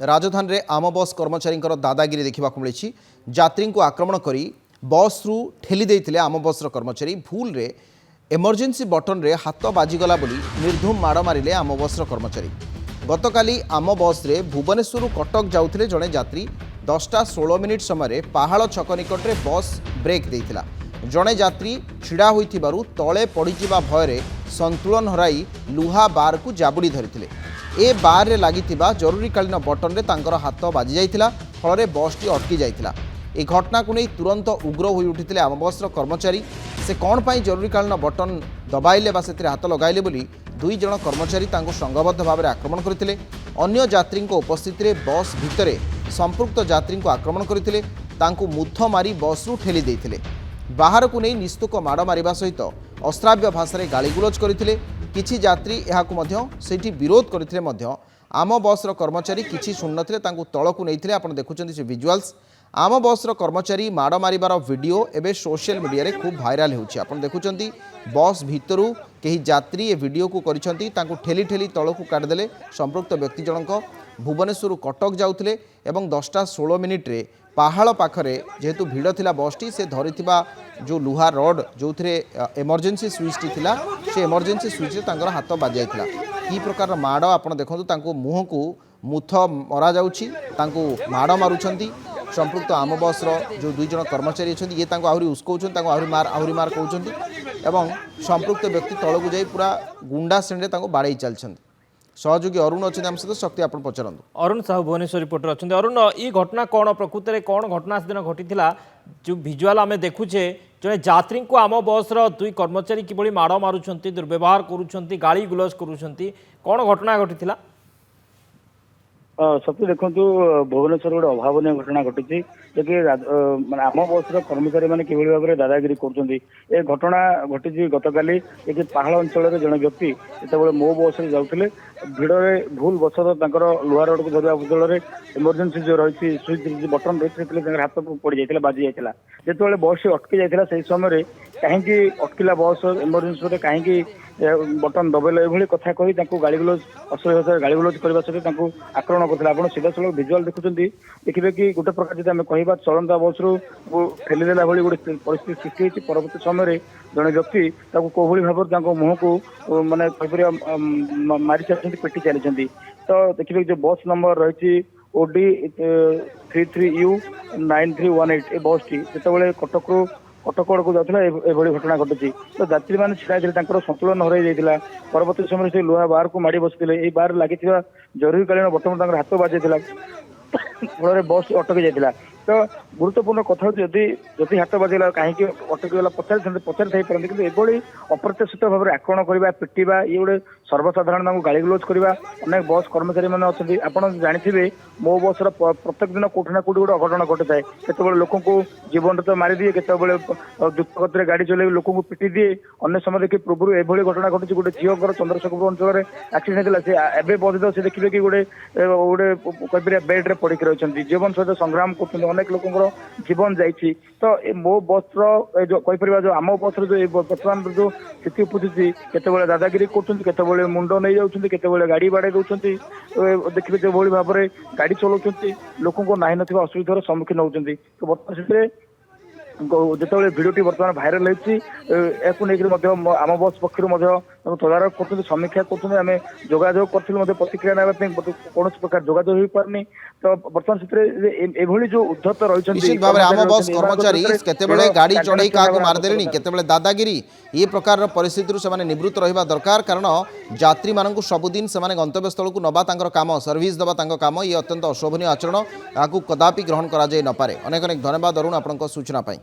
राजधानी में आम बस कर्मचारी दादागिरी देखा मिली। यात्री को आक्रमण कर बस रु ठेली देते आम बस कर्मचारी भूल रे इमरजेंसी बटन रे हाथ बाजिगला बोली निर्धूम माड़ मारे आम बस कर्मचारी। गतकाली आम बस रे भुवनेश्वर कटक जाउथिले जड़े यात्री 10:16 समय पहाड़ छक निकट में बस ब्रेक देइथिला। जड़े यात्री छिड़ा होइथिबारु तले पड़ीजिबा भୟରେ संतुलन हराई लुहा बार को जाबुड़ी धरिथिले। ए बार रे लागिथिबा जरूरीकालीन बटन रे तांकर हाथ बाजी जाइथिला, फल बसटी अटकी जाइथिला। ए घटना को नहीं तुरंत उग्र हो उठिथिले आम बस कर्मचारी। से कौन पाई जरूरीकालीन बटन दबाइले बा सेथिरे हाथ लगाइले बोली दुई जण कर्मचारी तांको संघबद्ध भाव में आक्रमण करथिले। अन्य यात्री उपस्थित रे बस भितरे संपृक्त यात्री को आक्रमण करथिले, तांको मुथ मारी बस रु ठेली देइथिले। बाहर को नहीं निस्तुक माड़ मारिबा सहित अश्राव्य भाषा रे गालीगुलज करथिले। किछि यात्री एहाकु मध्य सेठी विरोध करथिले मध्य आम बस कर्मचारी किछि सुन नथिले, तांको तळकु नेइथिले। आपण देखुचंती से विजुअल्स आम बस कर्मचारी माड़ मारिबार वीडियो एबे सोशल मीडिया रे खूब भाइराल होउछि। आपण देखुचंती बस भितरु केही यात्री ए वीडियो को करिसंती, तांको ठेली ठेली तळकु काढदेले। संपृक्त व्यक्ति जनक भुवनेश्वर कटक जाउथिले एवं 10:16 रे पहाड़ पाखरे जेहेतु भिड़ थिला बसटी से धरिथिबा जो लुहा रड जो थे इमरजेंसी स्विच थिला से इमरजेंसी स्विच रे तांकर हाथ बाजी जाइथिला। की प्रकार माड़ आपण देखंतु, तांको मुह को मुथ मरा जाउछि, तांको माड़ मारुछंती। संपृक्त आम बस जो दुई जन कर्मचारी अच्छा ये आहरी उस्कौन आहरी मार कहते एवं संपृक्त व्यक्ति तौक जाई पूरा गुंडा श्रेणी में बाड़े चलते। सहयोगी अरुण अच्छे आम सहित शक्ति आप पचारत। अरुण साहू भुवनेश्वर रिपोर्टर अच्छा। अरुण ये घटना कौन प्रकृत में कौन घटना से दिन घटी जो भिजुआल आम देखुचे जड़े यात्री को आम बस दुई कर्मचारी किभली माड़ मारुंट दुर्व्यवहार करुँच गाड़ी गुलज करुँच कौन घटना घटी? सत्य देखु भुवनेश्वर गोटे अभावन घटना घटी जे आम बस कर्मचारी मैंने कि भाव में दादागिरी कर घटना घटी गतकाली ये पहाड़ अंचल जड़े व्यक्ति जो मो बस जाते भिड़ में भूल बसत लुहा रड को धरवा बदल इमरजेंसी जो रही स्विच बटन रही हाथ पड़ जाता बाजी जाता जो बस अटकी जाता से समय कहीं अटकिला बस इमरजेंसी कहीं बटन दबेल ये कथा कही गाड़ी गुलज असह्य गाड़ी गुलज करने सहित आक्रमण करते। आप सीधा सड़क भिजुआल देखुंत देखिए कि गोटे प्रकार जब आम कह चलता बस रु ठेली देला भाई गोटे परिस्थिति सृष्टि होती। परवर्त समय जड़े व्यक्ति कौभली भाव में मुह को मानने मारी चलती पिटी चली। तो देखिए जो बस नंबर रही OD 33U 9318 ए बस टी जो कटक रू कटकड़ को जाता ये घटना घटी। तो यात्री मैंने छिड़ा संतुलन हर जाता। परवर्त समय से लुहा बार को माड़ी बसते बार लगी जरूरीकालीन बर्तमान हाथ बाजी फल बस अटकी जाता। तो गुरुत्वपूर्ण कथा जदि हाथ बाजला कहीं अटकीगला पचारि पारती कि अप्रत्याशित भाव में आक्रमण करवा पिटा ये गोटे सर्वसाधारण गाड़ी गुलज करवा अनेक बस कर्मचारी मैंने अच्छा। आपड़ जानते मो बस प्रत्येक दिन कौटि ना कौटि गोटे अघटन घटी थाए। केतबेले लोक को जीवन तो मारी दिए, केतबेले द्रुतगति गाड़ी चल लोक को पिटी दिए। अन्य समय देखिए पूर्व एभली घटना घटी गोटे झीर चंद्रशेखरपुर अंचल में एक्सीडेंट होता से एवं बधित से देखिए कि गोटे गोटे बेड रे पड़क रही जीवन सहित संग्राम कर अनेक लोक जीवन जाइए। तो मो बस रहीपर जो आम बस जो बर्तमान जो स्थिति उपजुची केतबेले दादागिरी कर मुंड नहीं जाऊँ केतबेले गाड़ी बाड़े दौरान देखिए जो भाई भाव में गाड़ी चलाऊँ लोक ना ना असुविधार सम्मुखीन होती। तो बर्तमान से जिते भिडियोटी बर्तमान भाइराल होती आम बस पक्ष तदारख कर समीक्षा करें जोगाजोग कर प्रतिक्रिया नापी कौन प्रकार जोगाजोग हो पारनी। तो बर्तमान से जो उद्धत रही आम बस कर्मचारी केतेबेले गाड़ी चढ़ई क्या मारदे केतेबेले दादागिरी ये प्रकार परिस्थिति से निवृत्त रहा दरकार। कारण यात्री मानक सबुदिन से गंतव्य स्थल को नवा काम सर्विस दबा काम ये अत्यंत अशोभनीय आचरण। या कदापि ग्रहण करा जाई न पारे। अनेक अनेक धन्यवाद अरुण आपन सूचना पाई।